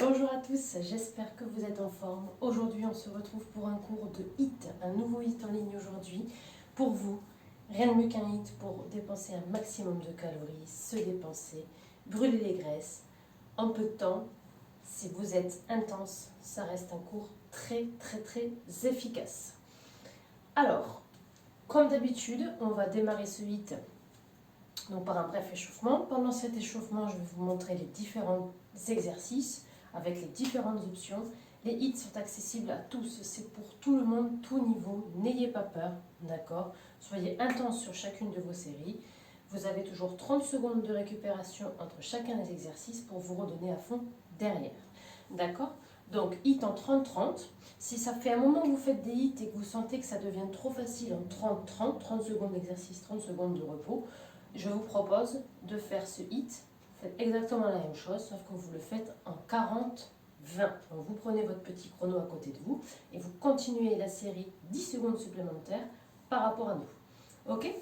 Bonjour à tous, j'espère que vous êtes en forme. Aujourd'hui, on se retrouve pour un cours de HIIT, un nouveau HIIT en ligne aujourd'hui. Pour vous, rien de mieux qu'un HIIT pour dépenser un maximum de calories, se dépenser, brûler les graisses en peu de temps. Si vous êtes intense, ça reste un cours très efficace. Alors, comme d'habitude, on va démarrer ce HIIT donc par un bref échauffement. Pendant cet échauffement, je vais vous montrer les différents exercices avec les différentes options. Les HIIT sont accessibles à tous, c'est pour tout le monde, tout niveau, n'ayez pas peur, d'accord? Soyez intense sur chacune de vos séries. Vous avez toujours 30 secondes de récupération entre chacun des exercices pour vous redonner à fond derrière, d'accord? Donc HIIT en 30-30. Si ça fait un moment que vous faites des HIIT et que vous sentez que ça devient trop facile en 30 secondes d'exercice, 30 secondes de repos, je vous propose de faire ce HIIT. Faites exactement la même chose, sauf que vous le faites en 40-20. Donc vous prenez votre petit chrono à côté de vous et vous continuez la série 10 secondes supplémentaires par rapport à nous. Ok?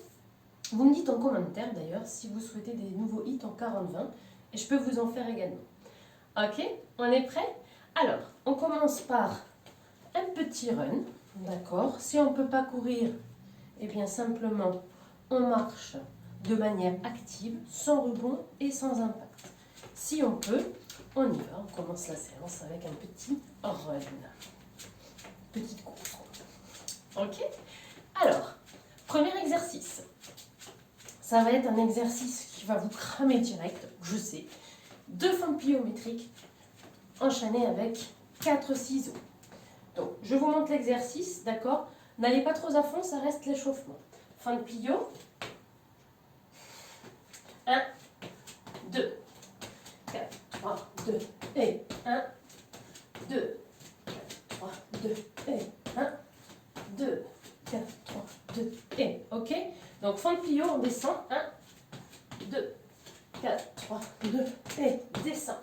Vous me dites en commentaire d'ailleurs si vous souhaitez des nouveaux HIIT en 40-20 et je peux vous en faire également. Ok? On est prêt? Alors, on commence par un petit run, d'accord? Si on ne peut pas courir, eh bien simplement on marche de manière active, sans rebond et sans impact. Si on peut, on y va. On commence la séance avec un petit run. Petite course. Ok? Alors, premier exercice. Ça va être un exercice qui va vous cramer direct, je sais. 2 fentes pliométriques enchaînées avec 4 ciseaux. Donc, je vous montre l'exercice, d'accord? N'allez pas trop à fond, ça reste l'échauffement. Fente plio. 1, 2, 4, 3, 2, et 1, 2, 4, 3, 2, et 1, 2, 4, 3, 2, et. Ok? Donc, fente plio, on descend. 1, 2, 4, 3, 2, et. Descend.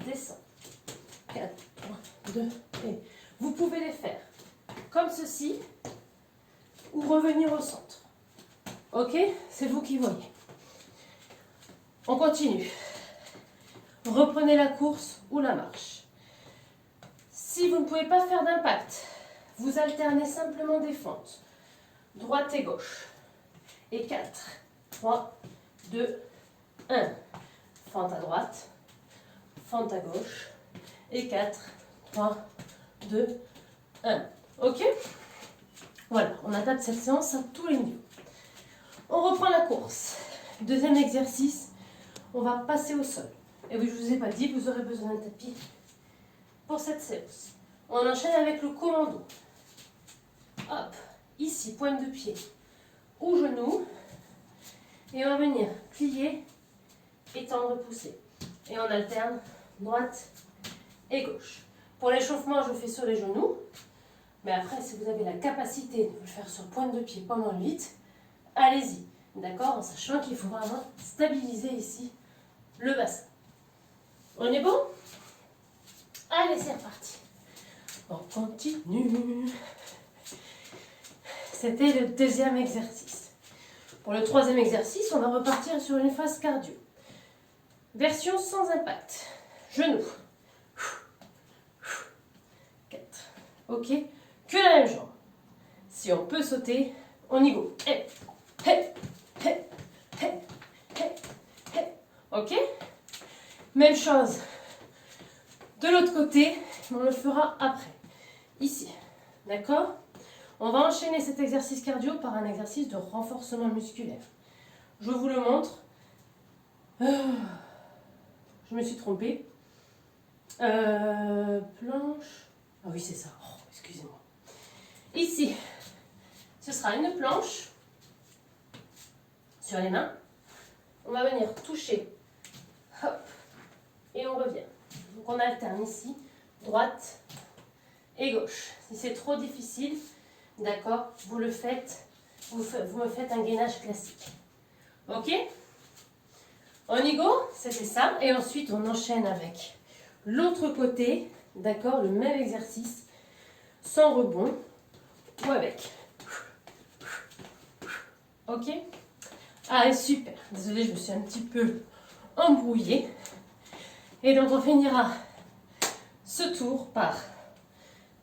Descend. 4, 3, 2, et. Vous pouvez les faire comme ceci ou revenir au centre. Ok? C'est vous qui voyez. On continue. Reprenez la course ou la marche. Si vous ne pouvez pas faire d'impact, vous alternez simplement des fentes. Droite et gauche. Et 4, 3, 2, 1. Fente à droite, fente à gauche. Et 4, 3, 2, 1. Ok? Voilà, on adapte cette séance à tous les niveaux. On reprend la course. Deuxième exercice. On va passer au sol. Et oui, je ne vous ai pas dit, vous aurez besoin d'un tapis pour cette séance. On enchaîne avec le commando. Hop, ici, pointe de pied ou genou. Et on va venir plier, étendre, pousser. Et on alterne droite et gauche. Pour l'échauffement, je le fais sur les genoux. Mais après, si vous avez la capacité de le faire sur pointe de pied pendant le HIIT, allez-y. D'accord? En sachant qu'il faut vraiment stabiliser ici le bassin. On est bon? Allez, c'est reparti. On continue. C'était le deuxième exercice. Pour le troisième exercice, on va repartir sur une phase cardio. Version sans impact. Genoux. 4. Ok? Que la même jambe. Si on peut sauter, on y go. Hey, hey, hey, hey, hey, hey. Ok? Même chose de l'autre côté, mais on le fera après. Ici, d'accord? On va enchaîner cet exercice cardio par un exercice de renforcement musculaire. Je vous le montre. Je me suis trompée. Planche. Ah oui, c'est ça. Oh, excusez-moi. Ici, ce sera une planche sur les mains. On va venir toucher. Hop. Et on revient. Donc on alterne ici, droite et gauche. Si c'est trop difficile, d'accord, vous le faites, vous me faites un gainage classique. Ok? On y go? C'était ça. Et ensuite on enchaîne avec l'autre côté, d'accord, le même exercice, sans rebond ou avec. Ok? Allez, super. Désolée, je me suis un petit peu embrouillée. Et donc on finira ce tour par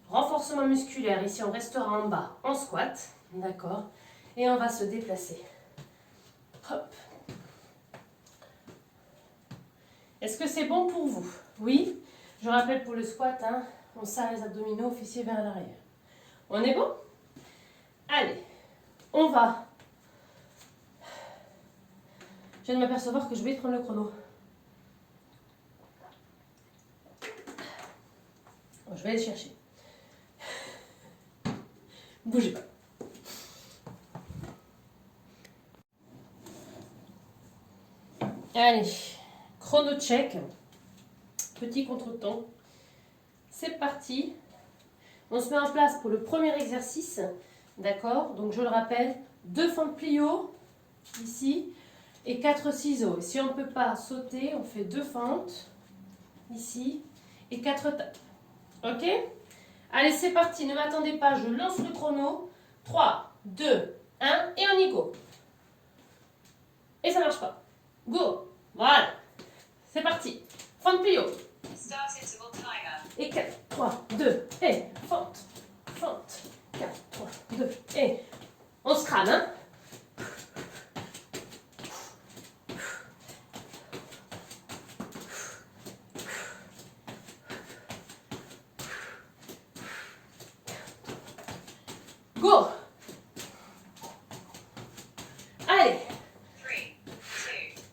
renforcement musculaire. Ici, on restera en bas en squat. D'accord. Et on va se déplacer. Hop. Est-ce que c'est bon pour vous? Oui. Je rappelle pour le squat, hein, on serre les abdominaux, fessiers vers l'arrière. On est bon? Allez, on va. Je viens de m'apercevoir que je vais prendre le chrono. Bon, je vais aller le chercher. Bougez pas. Allez, chrono check. Petit contretemps. C'est parti. On se met en place pour le premier exercice. D'accord? Donc je le rappelle, 2 fentes plio ici et 4 ciseaux. Et si on ne peut pas sauter, on fait 2 fentes ici et 4 tapes. Ok? Allez, c'est parti. Ne m'attendez pas, je lance le chrono. 3, 2, 1 et on y go. Et ça marche pas. Go. Voilà. C'est parti. Fente plio. Et 4, 3, 2, et fente, fente, 4, 3, 2, et on se crame, hein? Go! Allez!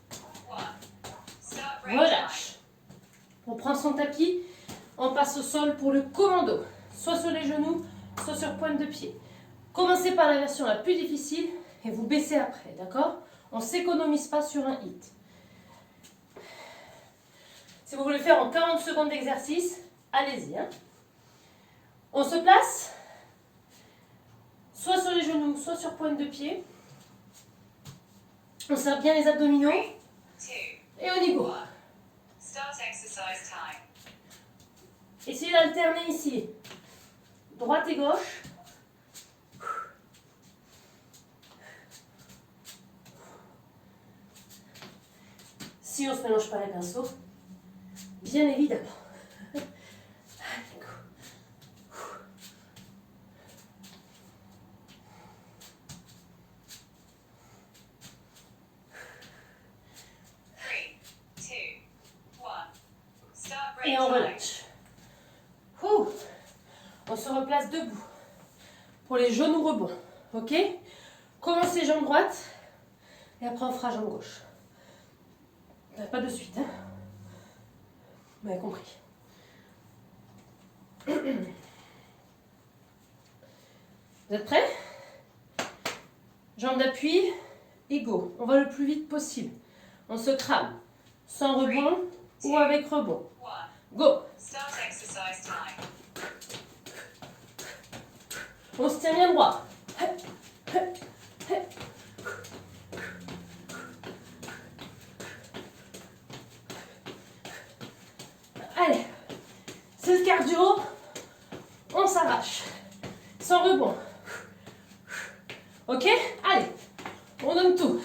3, 2, 1. Relâche. On prend son tapis. On passe au sol pour le commando, soit sur les genoux, soit sur pointe de pied. Commencez par la version la plus difficile et vous baissez après, d'accord? On ne s'économise pas sur un hit. Si vous voulez faire en 40 secondes d'exercice, allez-y. Hein. On se place, soit sur les genoux, soit sur pointe de pied. On serre bien les abdominaux et on y go. Essayez d'alterner ici, droite et gauche. Si on ne se mélange pas les pinceaux, bien évidemment. Allez, go. Et on relâche. On se replace debout pour les genoux rebonds. Ok? Commencez jambe droite et après on fera jambe gauche. Pas de suite. Hein? Vous avez compris. Vous êtes prêts? Jambe d'appui et go. On va le plus vite possible. On se crame sans rebond ou avec rebond. Go! On se tient bien droit. Allez, c'est le cardio. On s'arrache. Sans rebond. Ok? Allez, on donne tout.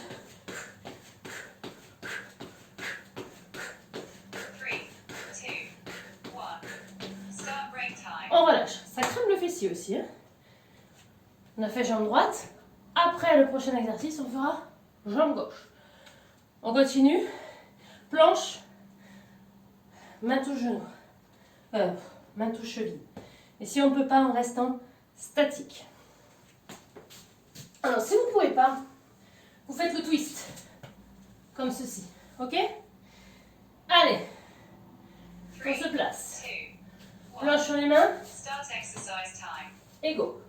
On relâche. Ça crame le fessier aussi. Hein? On a fait jambe droite. Après le prochain exercice, on fera jambe gauche. On continue. Planche. Main touche genou. Main touche cheville. Et si on ne peut pas, on reste en statique. Alors, si vous ne pouvez pas, vous faites le twist. Comme ceci. Ok? Allez. On se place. Planche sur les mains. Et go.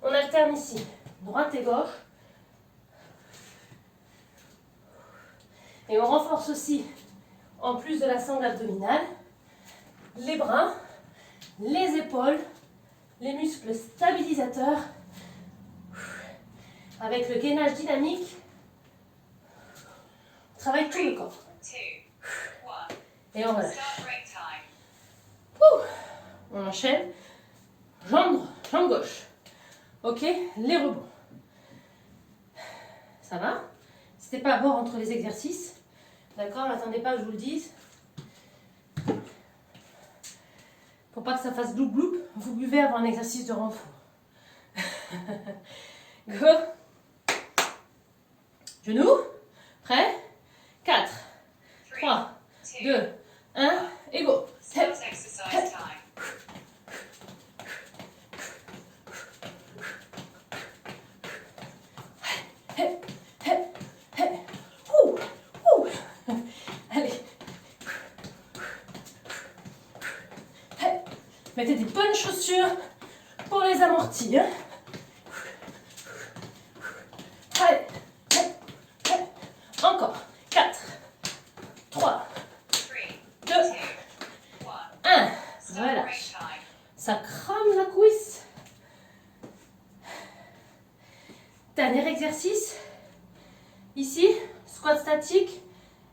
On alterne ici, droite et gauche. Et on renforce aussi, en plus de la sangle abdominale, les bras, les épaules, les muscles stabilisateurs. Avec le gainage dynamique, on travaille tout le corps. Et on relâche. On enchaîne. Jambe droite, jambe gauche. Ok, les rebonds. Ça va? N'hésitez pas à voir entre les exercices. D'accord? N'attendez pas que je vous le dise. Pour pas que ça fasse gloup gloup, vous buvez avant un exercice de renfort. Go. Genoux. Prêt? 4, 3, 2, 1 et go. Hep, hep. Hep, hep, hep. Ouh, ouh. Allez. Hep. Mettez des bonnes chaussures pour les amortir. Allez. Hep, hep. Encore. 4, 3, 2, 1. Relâche. Ça crame la cuisse. Dernier exercice. Ici, squat statique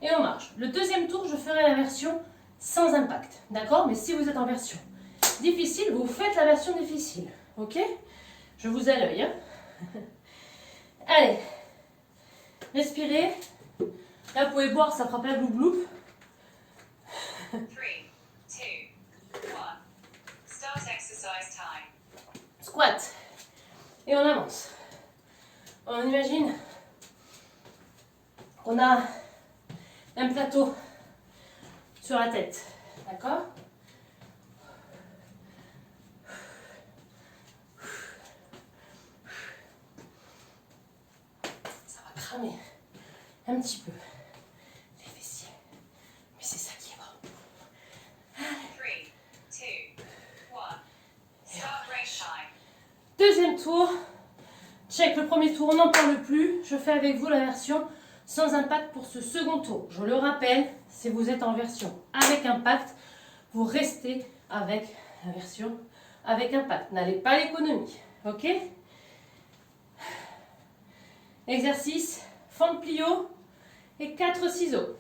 et on marche. Le deuxième tour, je ferai la version sans impact. D'accord? Mais si vous êtes en version difficile, vous faites la version difficile. Ok? Je vous ai à l'œil. Hein? Allez. Respirez. Là, vous pouvez boire, ça fera pas gloup gloup. 3, 2, 1. Start exercise time. Squat. Et on avance. On imagine qu'on a un plateau sur la tête. D'accord? Ça va cramer un petit peu les fessiers. Mais c'est ça qui est bon. 3, 2, 1. Start break time. Deuxième tour. Check le premier tour, on n'en parle plus. Je fais avec vous la version sans impact pour ce second tour. Je le rappelle, si vous êtes en version avec impact, vous restez avec la version avec impact. N'allez pas à l'économie. Ok? Exercice, fente plio et 4 ciseaux.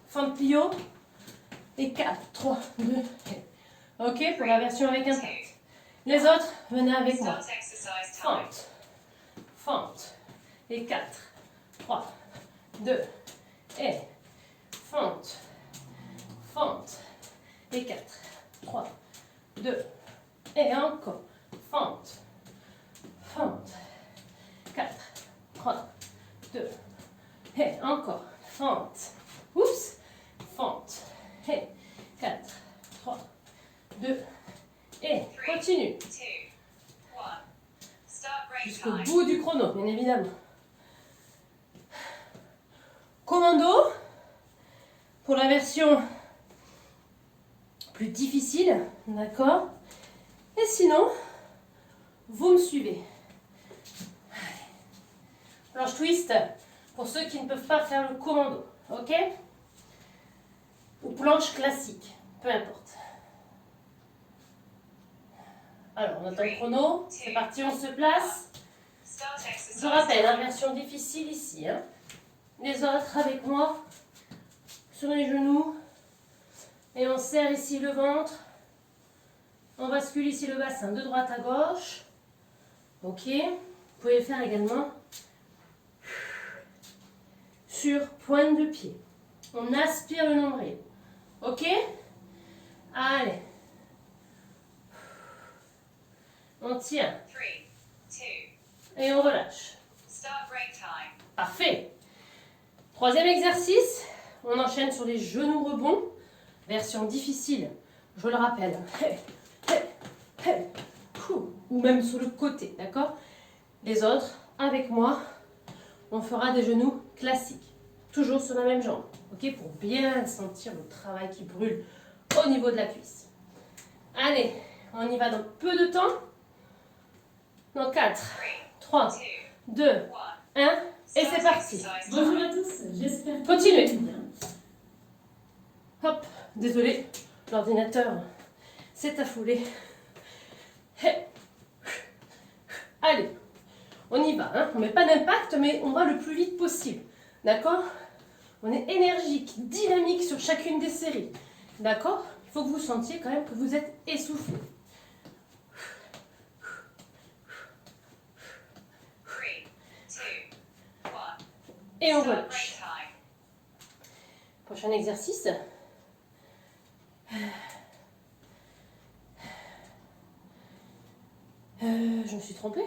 Fente plio et 4, 3, 2, ok? Pour la version avec impact. Les autres, venez avec moi. Start exercise time. Fente. Fente. Et 4, 3, 2, et fente. Fente. Et 4, 3, 2, et encore. Fente. Fente. 4, 3, 2, et encore. Fente. Oups. Fente. Et 4, 3, 2, et continue. 2, 1. Start break Jusqu'au time. bout du chrono, bien évidemment. Commando, pour la version plus difficile, d'accord? Et sinon, vous me suivez. Planche twist, pour ceux qui ne peuvent pas faire le commando, ok? Ou planche classique, peu importe. Alors, on attend le chrono, c'est parti, on se place. Start exercise Je rappelle, time. hein, version difficile ici. Hein. Les autres avec moi, sur les genoux. Et on serre ici le ventre. On bascule ici le bassin de droite à gauche. Ok. Vous pouvez le faire également sur pointe de pied. On aspire le nombril. Ok. Allez. On tient 3, 2. et on relâche. Start break time. Parfait. Troisième exercice, on enchaîne sur les genoux rebonds, version difficile, je le rappelle. Ou même sur le côté, d'accord? Les autres, avec moi, on fera des genoux classiques, toujours sur la même jambe, ok? Pour bien sentir le travail qui brûle au niveau de la cuisse. Allez, on y va dans peu de temps. Dans 4, 3, 2, 1, et c'est parti. Bonjour à tous, j'espère que Continuez. vous allez bien. Hop, désolé, l'ordinateur s'est affolé. Allez, on y va. Hein. On ne met pas d'impact, mais on va le plus vite possible. D'accord? On est énergique, dynamique sur chacune des séries. D'accord? Il faut que vous sentiez quand même que vous êtes essoufflé. 3, 2, 1. Et on Start relâche. break time. Prochain exercice. Je me suis trompée.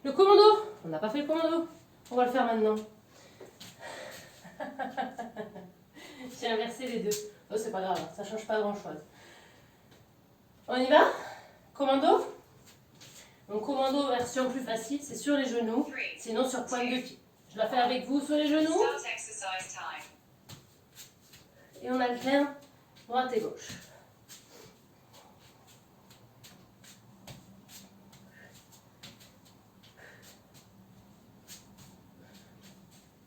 Le commando. On n'a pas fait le commando. On va le faire maintenant. J'ai inversé les deux. Oh, c'est pas grave, ça change pas grand chose. On y va? Commando. Donc commando version plus facile, c'est sur les genoux, sinon sur pointe de pied. Je la fais avec vous sur les genoux. Start exercise time. Et on alterne droite et gauche.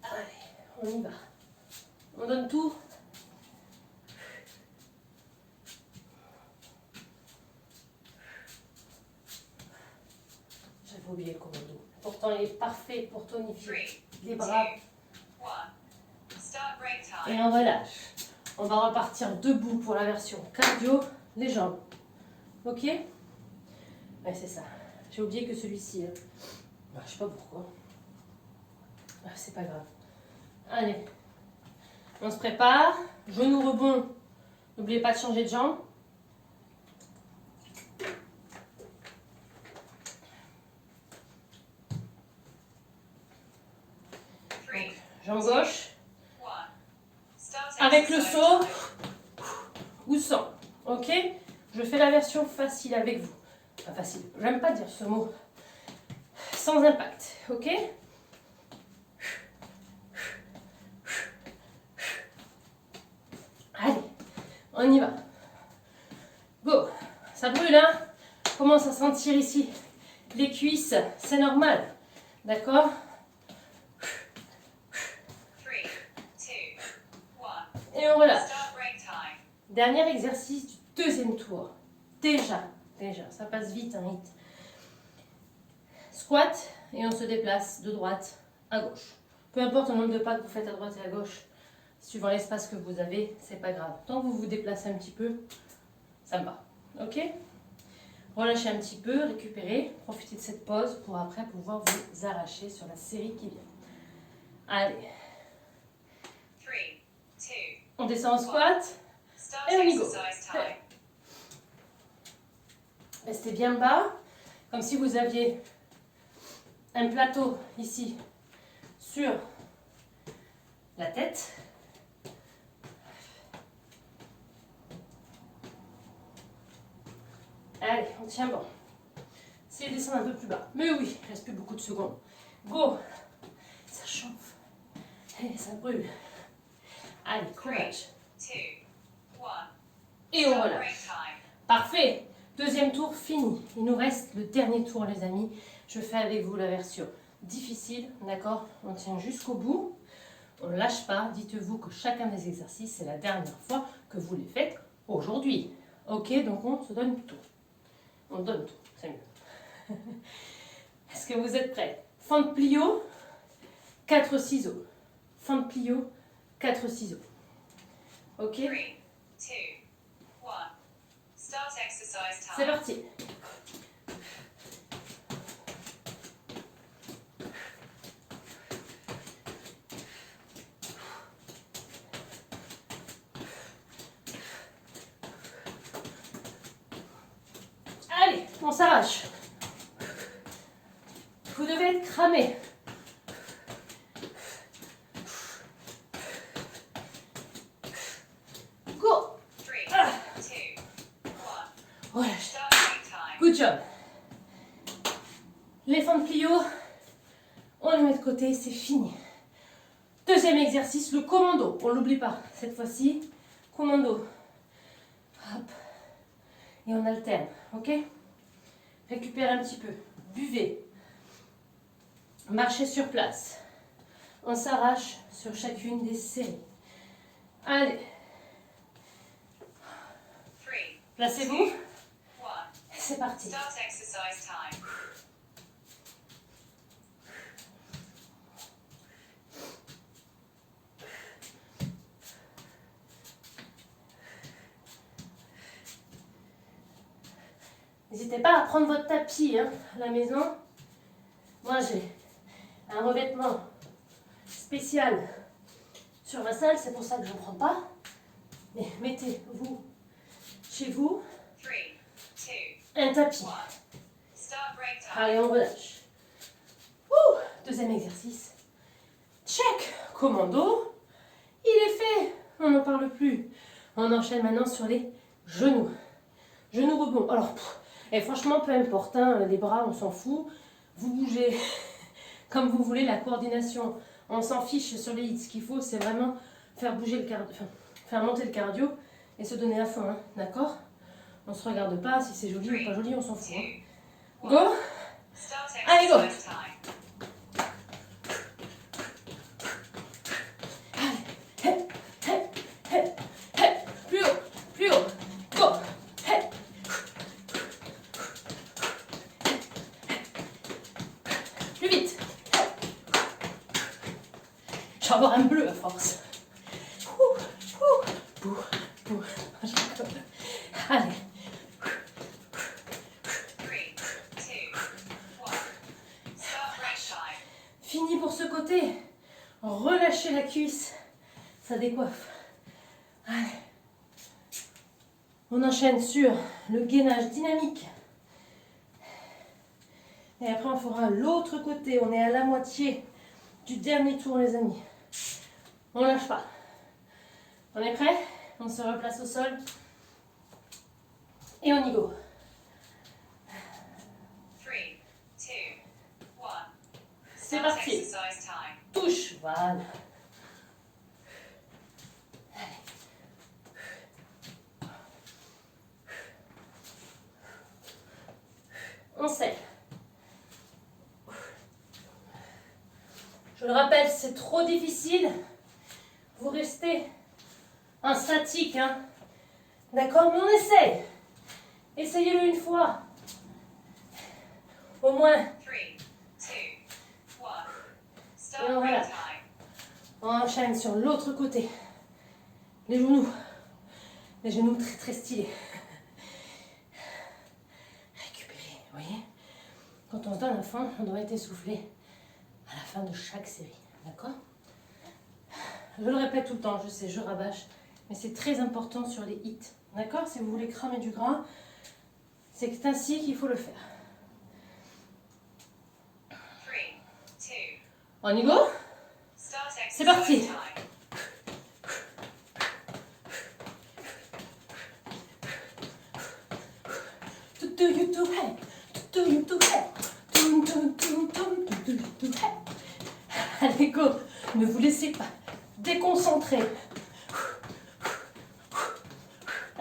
Allez, on y va. On donne tout. J'avais oublié le commando. Pourtant, il est parfait pour tonifier 3, 2, les bras. 1. Start break Et time. on relâche. On va repartir debout pour la version cardio, les jambes. Ok? Ouais, c'est ça. J'ai oublié que celui-ci. Je sais pas pourquoi. C'est pas grave. Allez. On se prépare. Genou rebond. N'oubliez pas de changer de jambe. Donc, jambe gauche. 1. Start Avec le exercise saut time. ou sans. Ok? Je fais la version facile avec vous. Enfin facile. J'aime pas dire ce mot. Sans impact. Ok? Allez, on y va. Go. Ça brûle, hein? Commence à sentir ici les cuisses. C'est normal. D'accord? 3, 2, 1. Et on relâche. Start break time. Dernier exercice du deuxième tour. Déjà, ça passe vite, un hit. Squat et on se déplace de droite à gauche. Peu importe le nombre de pas que vous faites à droite et à gauche, suivant l'espace que vous avez, c'est pas grave. Tant que vous vous déplacez un petit peu, ça me va. Ok? Relâchez un petit peu, récupérez, profitez de cette pause pour après pouvoir vous arracher sur la série qui vient. Allez, 3, 2. on descend en squat. Start Et on y go. exercise time. Restez bien bas, comme si vous aviez un plateau ici sur la tête. Allez, on tient bon. Essayez de descendre un peu plus bas. Mais oui, il reste plus beaucoup de secondes. Go! Ça chauffe. Et ça brûle. Allez, courage. 2, 1. Et on Start relâche. break time. Parfait. Deuxième tour fini. Il nous reste le dernier tour, les amis. Je fais avec vous la version difficile, d'accord? On tient jusqu'au bout. On ne lâche pas. Dites-vous que chacun des exercices, c'est la dernière fois que vous les faites aujourd'hui. Ok, donc on se donne tout. On donne tout, c'est mieux. Est-ce que vous êtes prêts? Fente plio, 4 ciseaux. Fente plio, 4 ciseaux. Ok? 3, 2, 1. Start exercise C'est time. parti. Allez, on s'arrache. Vous devez être cramé. Go. 3, 2, 1. Relâche. Start break time. Good job. Les fentes plio, on les met de côté, c'est fini. Deuxième exercice, le commando. On l'oublie pas. Cette fois-ci, commando. Hop. Et on alterne, ok? Récupérez un petit peu. Buvez. Marchez sur place. On s'arrache sur chacune des séries. Allez, 3, placez-vous. 1. C'est parti. Start exercise time. N'hésitez pas à prendre votre tapis à la maison. Moi, j'ai un revêtement spécial sur ma salle, c'est pour ça que je ne prends pas. Mais mettez-vous chez vous 3, 2, un tapis. 1. Start break time. Allez, on relâche. Ouh, deuxième exercice. Check. Commando. Il est fait. On n'en parle plus. On enchaîne maintenant sur les genoux. Genoux rebond. Alors, et franchement, peu importe. Hein, les bras, on s'en fout. Vous bougez comme vous voulez. La coordination, on s'en fiche sur les hits. Ce qu'il faut, c'est vraiment faire bouger le cardio, enfin, faire monter le cardio et se donner à fond. Hein, d'accord? On se regarde pas. Si c'est joli ou pas joli, on s'en fout. Hein. 2, Go. 1. Start Allez, go. exercise time. Plus haut, plus haut. Go. Hey. Plus vite. Je vais avoir un bleu à force. Allez. 3, 2, 1. Start break time. Fini pour ce côté. Relâchez la cuisse. Ça décoiffe. Allez. On enchaîne sur le gainage dynamique. Et après, on fera l'autre côté. On est à la moitié du dernier tour, les amis. On lâche pas. On est prêt? On se replace au sol. Et on y go. 3, 2, 1. C'est Start parti. exercise time. Touche. Voilà. On serre. Je le rappelle, c'est trop difficile. Vous restez en statique. Hein. D'accord? Mais on essaye. Essayez-le une fois. Au moins. 3, 2, 1. Start Et on break relâche. time. On enchaîne sur l'autre côté. Les genoux. Les genoux très très stylés. Récupérer, vous voyez? Quand on se donne à fond, on doit être essoufflé à la fin de chaque série. D'accord? Je le répète tout le temps, je sais, je rabâche. Mais c'est très important sur les hits. D'accord? Si vous voulez cramer du gras, c'est ainsi qu'il faut le faire. 3, 2, On y go? start C'est parti. exercise time. Allez, go. Ne vous laissez pas déconcentrer.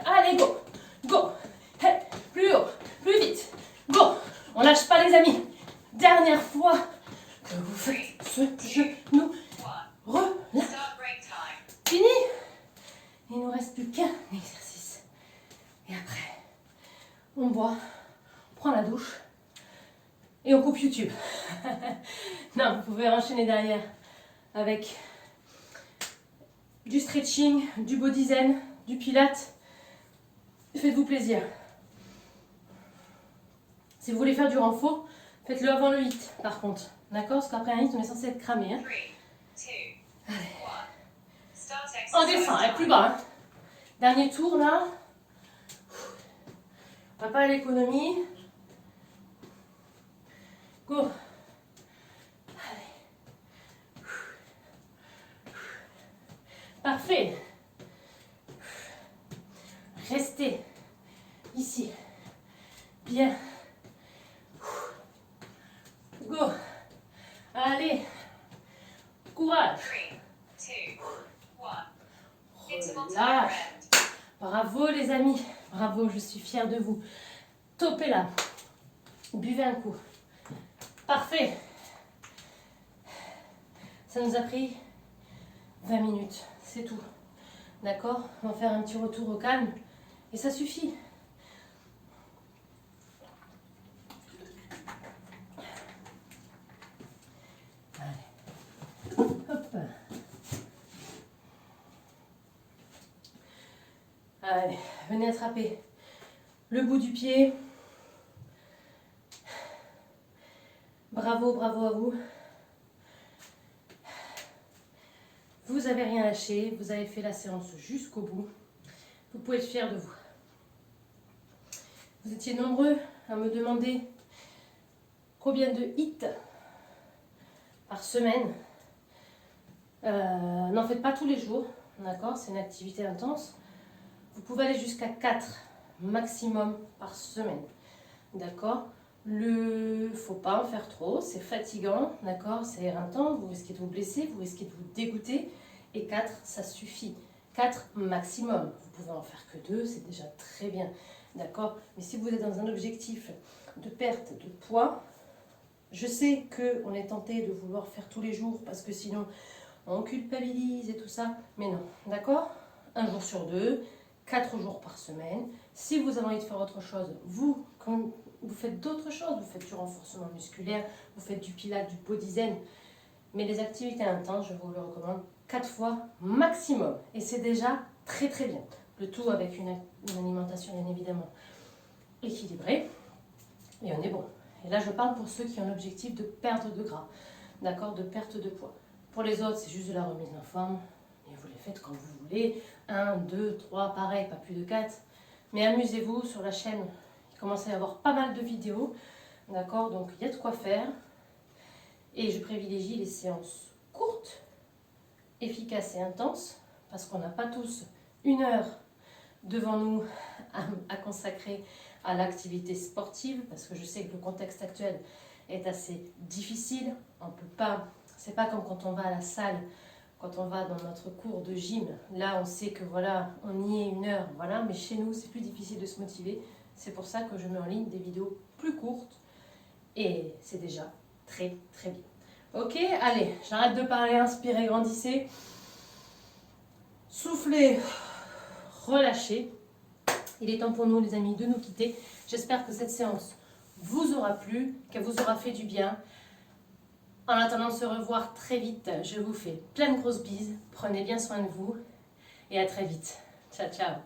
Allez, go. Go. Hey, plus haut, plus vite. Go. On lâche pas, les amis. Dernière fois que vous faites ce genou. 1. Relâche. Start break time. Fini. Il nous reste plus qu'un exercice. Et après, on boit, on prend la douche et on coupe YouTube. Non, vous pouvez enchaîner derrière avec du stretching, du body zen, du pilates. Faites-vous plaisir. Si vous voulez faire du renfort, faites-le avant le hit par contre. D'accord? Parce qu'après un hit, on est censé être cramé. Hein. 3, 2, 1. Start On exercise descend, et plus time. bas. Hein. Dernier tour là. On va pas à l'économie. Go. Allez. Parfait. Restez ici. Bien. Go. Allez. Courage. 3, 2, 1. Interval time Relâche. end. Bravo les amis. Bravo, je suis fière de vous. Topez là. Buvez un coup. Parfait. Ça nous a pris 20 minutes. C'est tout. D'accord? On va faire un petit retour au calme. Et ça suffit. Allez. Hop. Allez, venez attraper le bout du pied. Bravo, bravo à vous. Vous n'avez rien lâché, vous avez fait la séance jusqu'au bout. Vous pouvez être fiers de vous. Vous étiez nombreux à me demander combien de hits par semaine. N'en faites pas tous les jours, d'accord? C'est une activité intense. Vous pouvez aller jusqu'à 4 maximum par semaine, d'accord? Faut pas en faire trop, c'est fatigant, d'accord? C'est éreintant, vous risquez de vous blesser, vous risquez de vous dégoûter. Et 4, ça suffit. 4 maximum. Vous pouvez en faire que 2, c'est déjà très bien, d'accord? Mais si vous êtes dans un objectif de perte de poids, je sais qu'on est tenté de vouloir faire tous les jours parce que sinon on culpabilise et tout ça, mais non, d'accord? 1 jour sur 2, 4 jours par semaine. Si vous avez envie de faire autre chose, quand vous faites d'autres choses, vous faites du renforcement musculaire, vous faites du pilates, du body zen, mais les activités intenses, je vous le recommande 4 fois maximum. Et c'est déjà très très bien. Le tout avec une alimentation bien évidemment équilibrée. Et on est bon. Et là je parle pour ceux qui ont l'objectif de perdre de gras, d'accord, de perte de poids. Pour les autres, c'est juste de la remise en forme. Et vous les faites quand vous voulez. 1, 2, 3, pareil, pas plus de 4. Mais amusez-vous sur la chaîne. Il commence à y avoir pas mal de vidéos. D'accord, donc il y a de quoi faire. Et je privilégie les séances courtes, efficaces et intenses. Parce qu'on n'a pas tous 1 heure devant nous à consacrer à l'activité sportive. Parce que je sais que le contexte actuel est assez difficile. On peut pas... C'est pas comme quand on va à la salle, quand on va dans notre cours de gym. Là, on sait que voilà, on y est 1 heure, voilà. Mais chez nous, c'est plus difficile de se motiver. C'est pour ça que je mets en ligne des vidéos plus courtes. Et c'est déjà très, très bien. Ok, allez, j'arrête de parler, inspirez, grandissez. Soufflez, relâchez. Il est temps pour nous, les amis, de nous quitter. J'espère que cette séance vous aura plu, qu'elle vous aura fait du bien. En attendant de se revoir très vite, je vous fais plein de grosses bises. Prenez bien soin de vous et à très vite. Ciao, ciao.